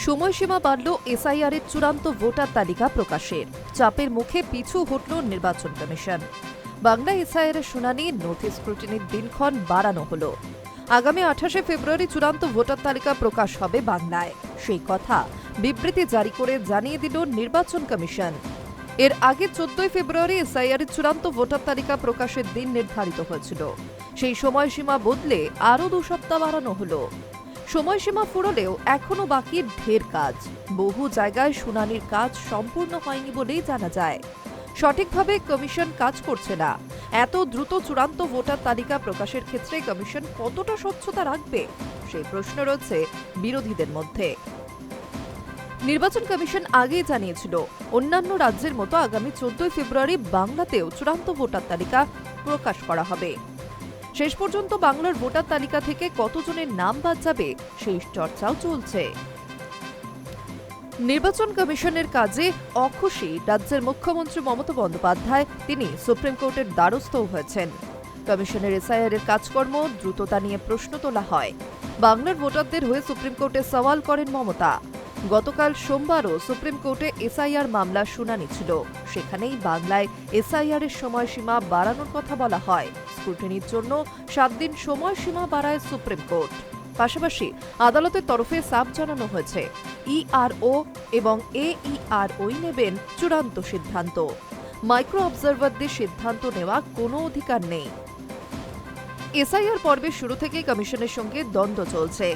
সময়সীমা বাড়ল এসআইআরের চূড়ান্ত ভোটার তালিকা প্রকাশের। চাপের মুখে পিছু হটল নির্বাচন কমিশন। বাংলা এসআইআরের শুনানি নথি স্ক্রুটিনির দিনক্ষণ বাড়ানো হল। আগামী 28শে ফেব্রুয়ারি চূড়ান্ত ভোটার তালিকা প্রকাশ হবে বাংলায়, সেই কথা বিবৃতি জারি করে জানিয়ে দিল নির্বাচন কমিশন। এর আগে 14ই ফেব্রুয়ারি এসআইআরের চূড়ান্ত ভোটার তালিকা প্রকাশের দিন নির্ধারিত হয়েছিল। সেই সময়সীমা বদলে আরও 2 সপ্তাহ বাড়ানো হলো। সময়সীমা ফুরলেও এখনো বাকি ঢের কাজ। বহু জায়গায় শুনানির কাজ সম্পূর্ণ হয়নি বলেই জানা যায়। সঠিকভাবে কমিশন কাজ করছে না। এত দ্রুত চূড়ান্ত ভোটার তালিকা প্রকাশের ক্ষেত্রে কমিশন কতটা স্বচ্ছতা রাখবে, সেই প্রশ্ন রয়েছে বিরোধীদের মধ্যে। নির্বাচন কমিশন আগেই জানিয়েছিল, অন্যান্য রাজ্যের মতো আগামী 14ই ফেব্রুয়ারি বাংলাতেও চূড়ান্ত ভোটার তালিকা প্রকাশ করা হবে। শেষ পর্যন্ত বাংলার ভোটার তালিকা থেকে কতজনের নাম বাদ যাবে সেই চর্চাও চলছে। নির্বাচন কমিশনের কাজে অখুশি রাজ্যের মুখ্যমন্ত্রী মমতা বন্দ্যোপাধ্যায়। তিনি সুপ্রিম কোর্টের দ্বারস্থও হয়েছেন। কমিশনের এসআইআরের কাজকর্ম দ্রুততা নিয়ে প্রশ্ন তোলা হয়। বাংলার ভোটারদের হয়ে সুপ্রিম কোর্টে সওয়াল করেন মমতা। গতকাল সোমবারও সুপ্রিম কোর্টে এসআইআর মামলার শুনানি ছিল। সেখানেই বাংলায় এসআইআরের সময়সীমা বাড়ানোর কথা বলা হয়। স্ক্রুটিনির জন্য 7 দিন সময়সীমা বাড়ায় সুপ্রিম কোর্ট। পাশাপাশি আদালতের তরফে সাফ জানানো হয়েছে, ইআরও এবং এইআরওই নেবেন চূড়ান্ত সিদ্ধান্ত। মাইক্রো অবজারভারদের সিদ্ধান্ত নেওয়া কোনো অধিকার নেই। এসআইআর পর্বের শুরু থেকেই কমিশনের সঙ্গে দ্বন্দ্ব চলছে।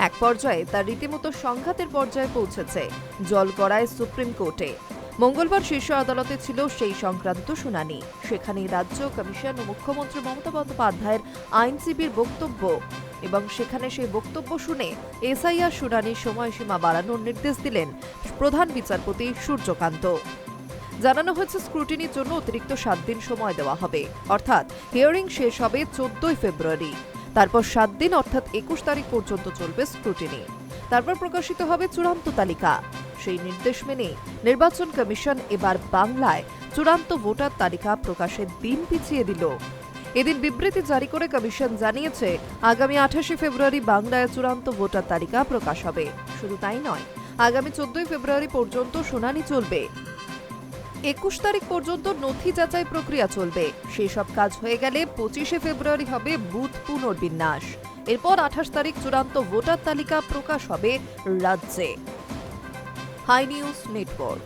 এক পর্যায়ে তার রীতিমতো সংঘাতের পর্যায়ে পৌঁছেছে। জল গড়ায় সুপ্রিম কোর্টে। মঙ্গলবার শীর্ষ আদালতে ছিল সেই সংক্রান্ত শুনানি। সেখানে রাজ্য কমিশন ও মুখ্যমন্ত্রী মমতা বন্দ্যোপাধ্যায়ের আইনজীবীর বক্তব্য এবং সেখানে সেই বক্তব্য শুনে এসআইআর শুনানির সময়সীমা বাড়ানোর নির্দেশ দিলেন প্রধান বিচারপতি সূর্যকান্ত। জানানো হয়েছে, স্ক্রুটিনির জন্য অতিরিক্ত 7 দিন সময় দেওয়া হবে। অর্থাৎ হিয়ারিং শেষ হবে 14ই ফেব্রুয়ারি। তারপর 7 দিন অর্থাৎ 21 তারিখ পর্যন্ত চলবে স্ক্রুটিনি। তারপর প্রকাশিত হবে চূড়ান্ত তালিকা। সেই নির্দেশ মেনে নির্বাচন কমিশন এবার বাংলায় চূড়ান্ত ভোটার তালিকা প্রকাশের দিন পিছিয়ে দিল। এদিন বিবৃতি জারি করে কমিশন জানিয়েছে, আগামী 28শে ফেব্রুয়ারি বাংলায় চূড়ান্ত ভোটার তালিকা প্রকাশ হবে। শুধু তাই নয়, আগামী 14ই ফেব্রুয়ারি পর্যন্ত শুনানি চলবে। 21 তারিখ পর্যন্ত নথি যাচাই প্রক্রিয়া চলবে। সেসব কাজ হয়ে গেলে 25শে ফেব্রুয়ারি হবে বুথ পুনর্বিন্যাস। এরপর 28 তারিখ চূড়ান্ত ভোটার তালিকা প্রকাশ হবে রাজ্যে। High News network.